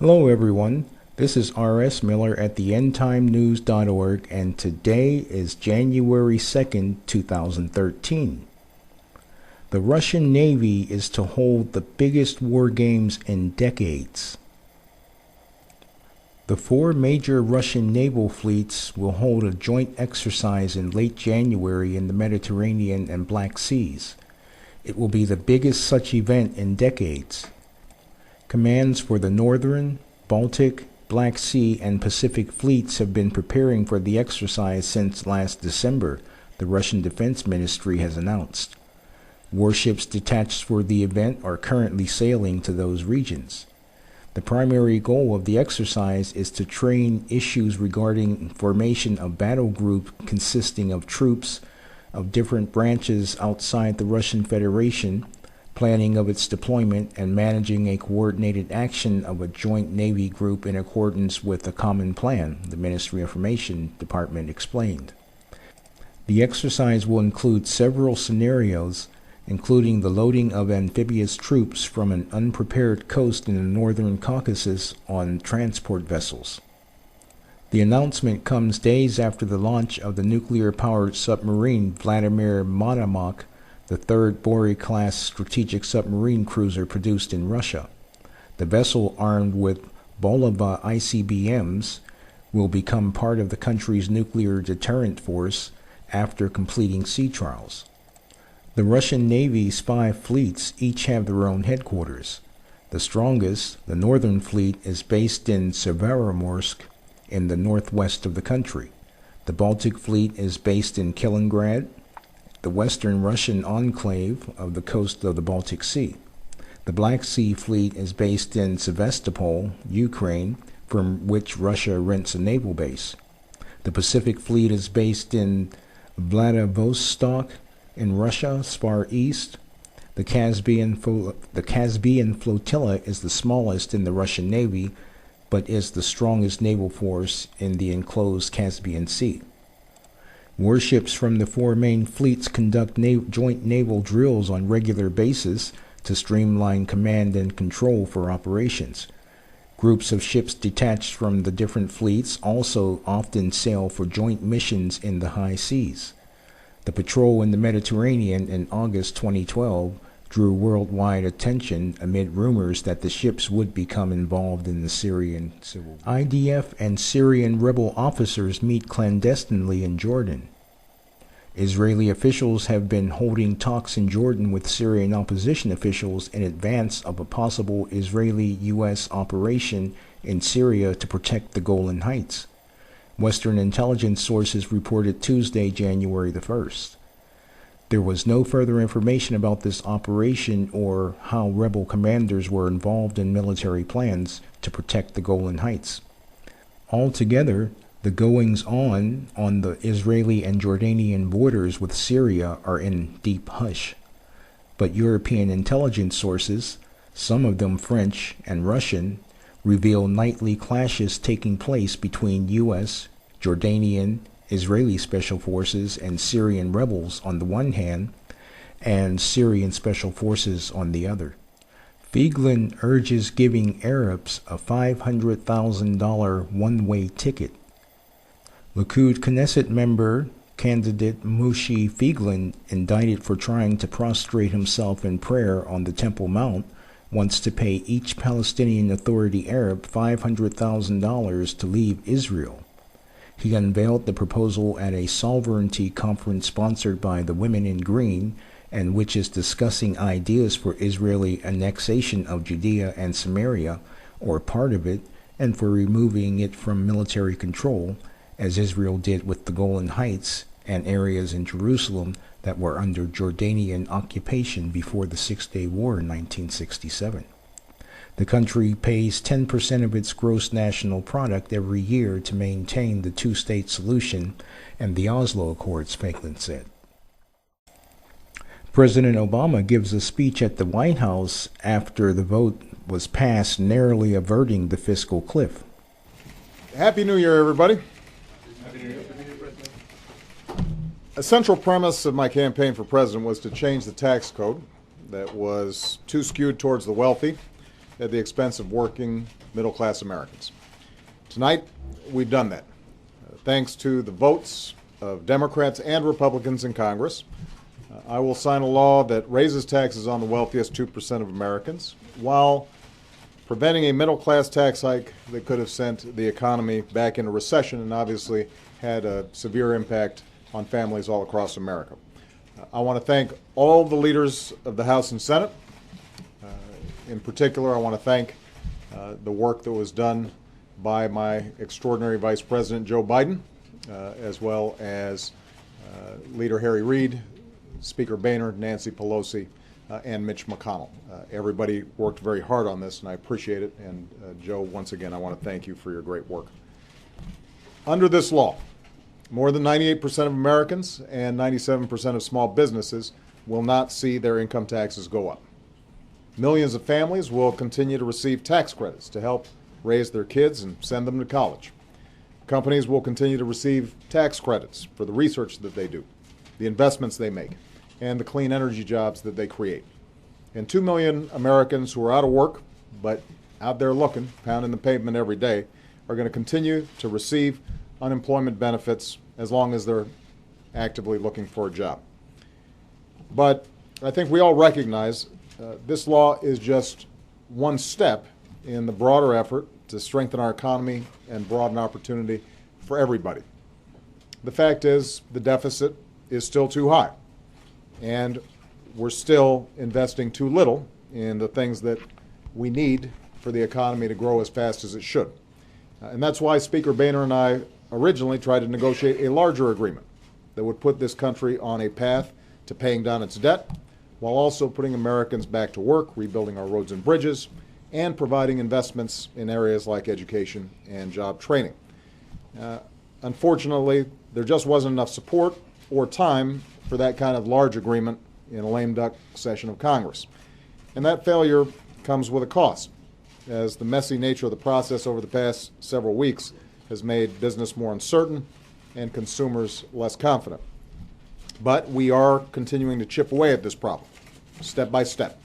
Hello everyone, this is R.S. Miller at theendtimenews.org and today is January 2nd, 2013. The Russian Navy is to hold the biggest war games in decades. The four major Russian naval fleets will hold a joint exercise in late January in the Mediterranean and Black Seas. It will be the biggest such event in decades. Commands for the Northern, Baltic, Black Sea, and Pacific fleets have been preparing for the exercise since last December, the Russian Defense Ministry has announced. Warships detached for the event are currently sailing to those regions. The primary goal of the exercise is to train issues regarding formation of battle group consisting of troops of different branches outside the Russian Federation, planning of its deployment, and managing a coordinated action of a joint Navy group in accordance with a common plan, the Ministry of Information Department explained. The exercise will include several scenarios, including the loading of amphibious troops from an unprepared coast in the northern Caucasus on transport vessels. The announcement comes days after the launch of the nuclear-powered submarine Vladimir Monomakh, the third Bory-class strategic submarine cruiser produced in Russia. The vessel, armed with Bulava ICBMs, will become part of the country's nuclear deterrent force after completing sea trials. The Russian Navy's 5 fleets each have their own headquarters. The strongest, the Northern Fleet, is based in Severomorsk in the northwest of the country. The Baltic Fleet is based in Kaliningrad, the western Russian enclave of the coast of the Baltic Sea. The Black Sea Fleet is based in Sevastopol, Ukraine, from which Russia rents a naval base. The Pacific Fleet is based in Vladivostok in Russia's far east. The Caspian Flotilla is the smallest in the Russian Navy, but is the strongest naval force in the enclosed Caspian Sea. Warships from the 4 main fleets conduct joint naval drills on regular basis to streamline command and control for operations. Groups of ships detached from the different fleets also often sail for joint missions in the high seas. The patrol in the Mediterranean in August 2012 drew worldwide attention amid rumors that the ships would become involved in the Syrian civil war. IDF and Syrian rebel officers meet clandestinely in Jordan. Israeli officials have been holding talks in Jordan with Syrian opposition officials in advance of a possible Israeli-U.S. operation in Syria to protect the Golan Heights. Western intelligence sources reported Tuesday, January the 1st. There was no further information about this operation or how rebel commanders were involved in military plans to protect the Golan Heights. Altogether, the goings-on the Israeli and Jordanian borders with Syria are in deep hush. But European intelligence sources, some of them French and Russian, reveal nightly clashes taking place between U.S., Jordanian, Israeli special forces and Syrian rebels on the one hand, and Syrian special forces on the other. Feiglin urges giving Arabs a $500,000 one-way ticket. Likud Knesset member candidate Moshe Feiglin, indicted for trying to prostrate himself in prayer on the Temple Mount, wants to pay each Palestinian Authority Arab $500,000 to leave Israel. He unveiled the proposal at a sovereignty conference sponsored by the Women in Green, and which is discussing ideas for Israeli annexation of Judea and Samaria, or part of it, and for removing it from military control, as Israel did with the Golan Heights and areas in Jerusalem that were under Jordanian occupation before the Six-Day War in 1967. The country pays 10% of its gross national product every year to maintain the two-state solution and the Oslo Accords, Feiglin said. President Obama gives a speech at the White House after the vote was passed, narrowly averting the fiscal cliff. Happy New Year, everybody. Happy New Year. A central premise of my campaign for president was to change the tax code that was too skewed towards the wealthy at the expense of working middle-class Americans. Tonight, we've done that. Thanks to the votes of Democrats and Republicans in Congress, I will sign a law that raises taxes on the wealthiest 2% of Americans while preventing a middle-class tax hike that could have sent the economy back into recession and obviously had a severe impact on families all across America. I want to thank all the leaders of the House and Senate. In particular, I want to thank the work that was done by my extraordinary Vice President, Joe Biden, as well as Leader Harry Reid, Speaker Boehner, Nancy Pelosi, and Mitch McConnell. Everybody worked very hard on this, and I appreciate it. And Joe, once again, I want to thank you for your great work. Under this law, more than 98% of Americans and 97% of small businesses will not see their income taxes go up. Millions of families will continue to receive tax credits to help raise their kids and send them to college. Companies will continue to receive tax credits for the research that they do, the investments they make, and the clean energy jobs that they create. And 2 million Americans who are out of work, but out there looking, pounding the pavement every day, are going to continue to receive unemployment benefits as long as they're actively looking for a job. But I think we all recognize this law is just one step in the broader effort to strengthen our economy and broaden opportunity for everybody. The fact is, the deficit is still too high, and we're still investing too little in the things that we need for the economy to grow as fast as it should. And that's why Speaker Boehner and I originally tried to negotiate a larger agreement that would put this country on a path to paying down its debt, while also putting Americans back to work, rebuilding our roads and bridges, and providing investments in areas like education and job training. Unfortunately, there just wasn't enough support or time for that kind of large agreement in a lame duck session of Congress. And that failure comes with a cost, as the messy nature of the process over the past several weeks has made business more uncertain and consumers less confident. But we are continuing to chip away at this problem, step by step.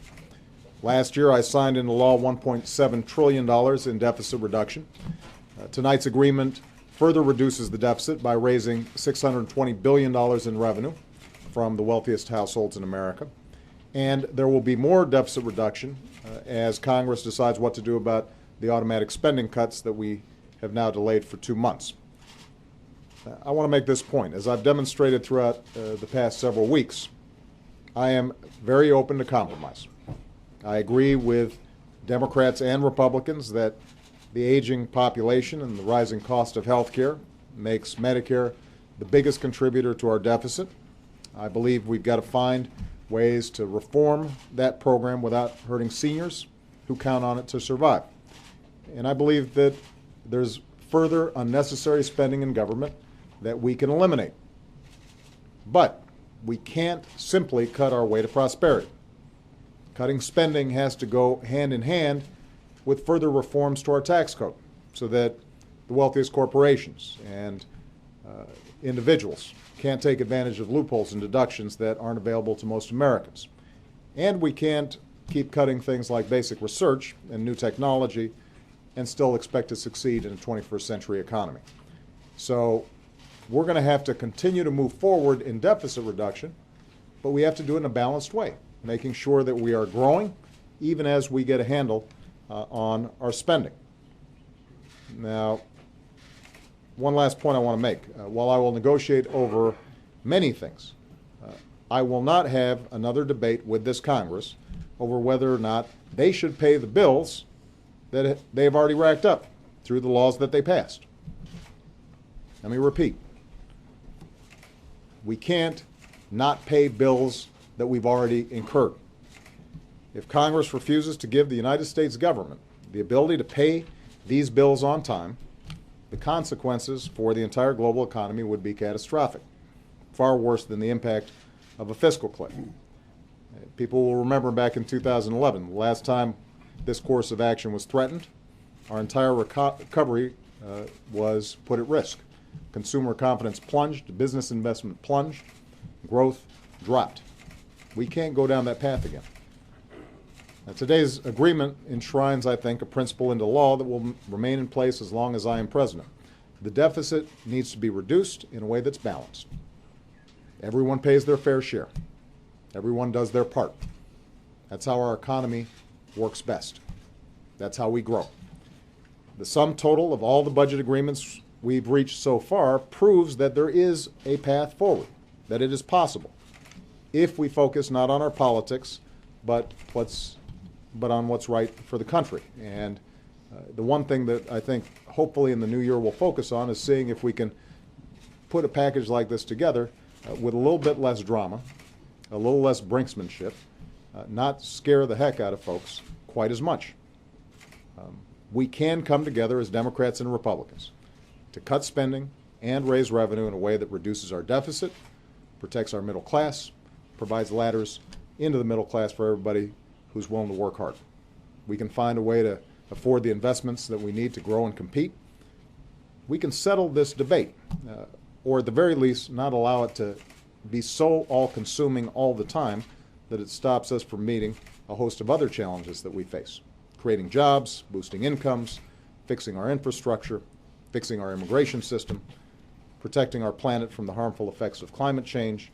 Last year, I signed into law $1.7 trillion in deficit reduction. Tonight's agreement further reduces the deficit by raising $620 billion in revenue from the wealthiest households in America. And there will be more deficit reduction as Congress decides what to do about the automatic spending cuts that we have now delayed for 2 months. I want to make this point. As I've demonstrated throughout the past several weeks, I am very open to compromise. I agree with Democrats and Republicans that the aging population and the rising cost of health care makes Medicare the biggest contributor to our deficit. I believe we've got to find ways to reform that program without hurting seniors who count on it to survive. And I believe that there's further unnecessary spending in government that we can eliminate. But we can't simply cut our way to prosperity. Cutting spending has to go hand in hand with further reforms to our tax code so that the wealthiest corporations and individuals can't take advantage of loopholes and deductions that aren't available to most Americans. And we can't keep cutting things like basic research and new technology and still expect to succeed in a 21st century economy. So we're going to have to continue to move forward in deficit reduction, but we have to do it in a balanced way, making sure that we are growing even as we get a handle on our spending. Now, one last point I want to make. While I will negotiate over many things, I will not have another debate with this Congress over whether or not they should pay the bills that they've already racked up through the laws that they passed. Let me repeat. We can't not pay bills that we've already incurred. If Congress refuses to give the United States government the ability to pay these bills on time, the consequences for the entire global economy would be catastrophic, far worse than the impact of a fiscal cliff. People will remember back in 2011, the last time this course of action was threatened, our entire recovery was put at risk. Consumer confidence plunged, business investment plunged, growth dropped. We can't go down that path again. Today's agreement enshrines, I think, a principle into law that will remain in place as long as I am president. The deficit needs to be reduced in a way that's balanced. Everyone pays their fair share. Everyone does their part. That's how our economy works best. That's how we grow. The sum total of all the budget agreements we've reached so far proves that there is a path forward, that it is possible, if we focus not on our politics, but on what's right for the country. And the one thing that I think hopefully in the new year we'll focus on is seeing if we can put a package like this together with a little bit less drama, a little less brinksmanship, not scare the heck out of folks quite as much. We can come together as Democrats and Republicans to cut spending and raise revenue in a way that reduces our deficit, protects our middle class, provides ladders into the middle class for everybody who's willing to work hard. We can find a way to afford the investments that we need to grow and compete. We can settle this debate, or at the very least, not allow it to be so all-consuming all the time that it stops us from meeting a host of other challenges that we face. Creating jobs, boosting incomes, fixing our infrastructure, fixing our immigration system, protecting our planet from the harmful effects of climate change,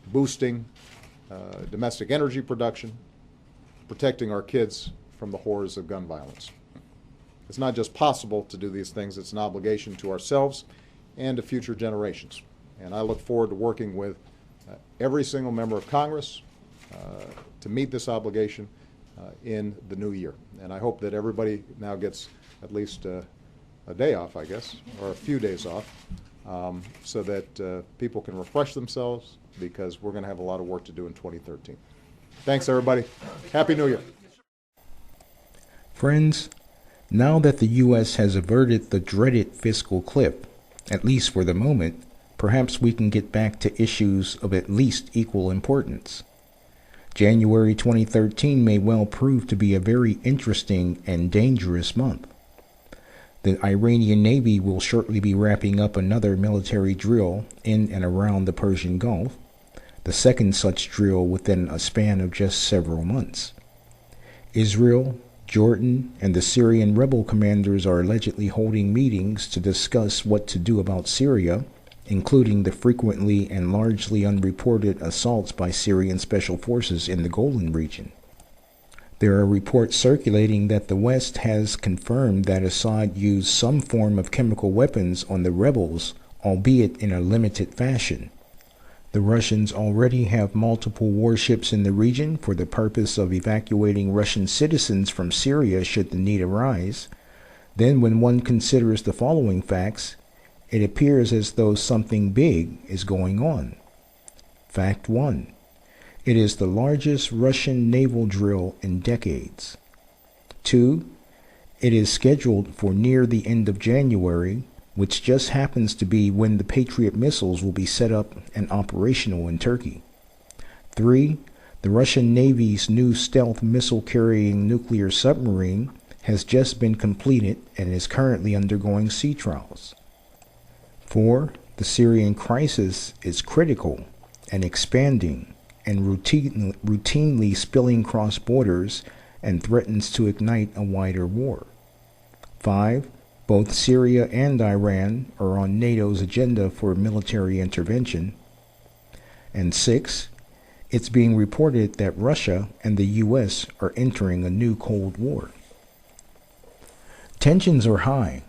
boosting domestic energy production, protecting our kids from the horrors of gun violence. It's not just possible to do these things, it's an obligation to ourselves and to future generations. And I look forward to working with every single member of Congress to meet this obligation in the new year. And I hope that everybody now gets at least a day off, I guess, or a few days off, so that people can refresh themselves, because we're going to have a lot of work to do in 2013. Thanks, everybody. Happy New Year. Friends, now that the U.S. has averted the dreaded fiscal cliff, at least for the moment, perhaps we can get back to issues of at least equal importance. January 2013 may well prove to be a very interesting and dangerous month. The Iranian Navy will shortly be wrapping up another military drill in and around the Persian Gulf, the second such drill within a span of just several months. Israel, Jordan, and the Syrian rebel commanders are allegedly holding meetings to discuss what to do about Syria, including the frequently and largely unreported assaults by Syrian special forces in the Golan region. There are reports circulating that the West has confirmed that Assad used some form of chemical weapons on the rebels, albeit in a limited fashion. The Russians already have multiple warships in the region for the purpose of evacuating Russian citizens from Syria should the need arise. Then, when one considers the following facts, it appears as though something big is going on. Fact 1. It is the largest Russian naval drill in decades. 2. It is scheduled for near the end of January, which just happens to be when the Patriot missiles will be set up and operational in Turkey. 3. The Russian Navy's new stealth missile-carrying nuclear submarine has just been completed and is currently undergoing sea trials. 4. The Syrian crisis is critical and expanding and routinely spilling cross borders and threatens to ignite a wider war. 5. Both Syria and Iran are on NATO's agenda for military intervention. And 6. It's being reported that Russia and the U.S. are entering a new Cold War. Tensions are high,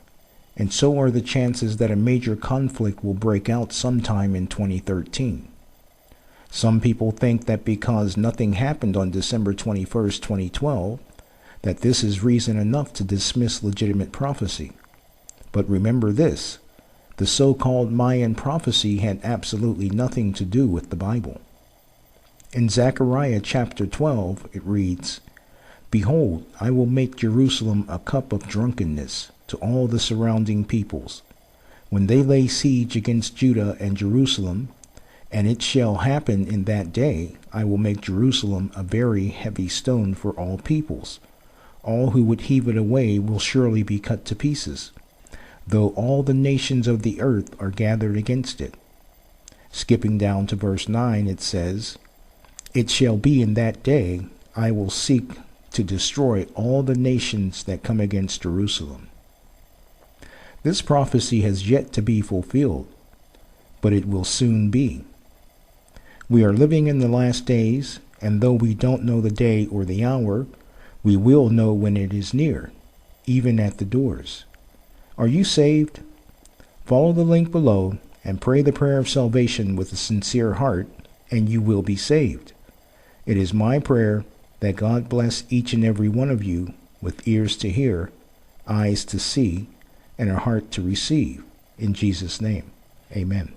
and so are the chances that a major conflict will break out sometime in 2013. Some people think that because nothing happened on December 21st, 2012, that this is reason enough to dismiss legitimate prophecy. But remember this, the so-called Mayan prophecy had absolutely nothing to do with the Bible. In Zechariah chapter 12, it reads, "Behold, I will make Jerusalem a cup of drunkenness to all the surrounding peoples, when they lay siege against Judah and Jerusalem, and it shall happen in that day, I will make Jerusalem a very heavy stone for all peoples. All who would heave it away will surely be cut to pieces, though all the nations of the earth are gathered against it." Skipping down to verse 9, it says, "It shall be in that day, I will seek to destroy all the nations that come against Jerusalem. This prophecy has yet to be fulfilled, but it will soon be. We are living in the last days, and though we don't know the day or the hour, we will know when it is near, even at the doors. Are you saved? Follow the link below and pray the prayer of salvation with a sincere heart, and you will be saved. It is my prayer that God bless each and every one of you with ears to hear, eyes to see, and a heart to receive. In Jesus' name, amen.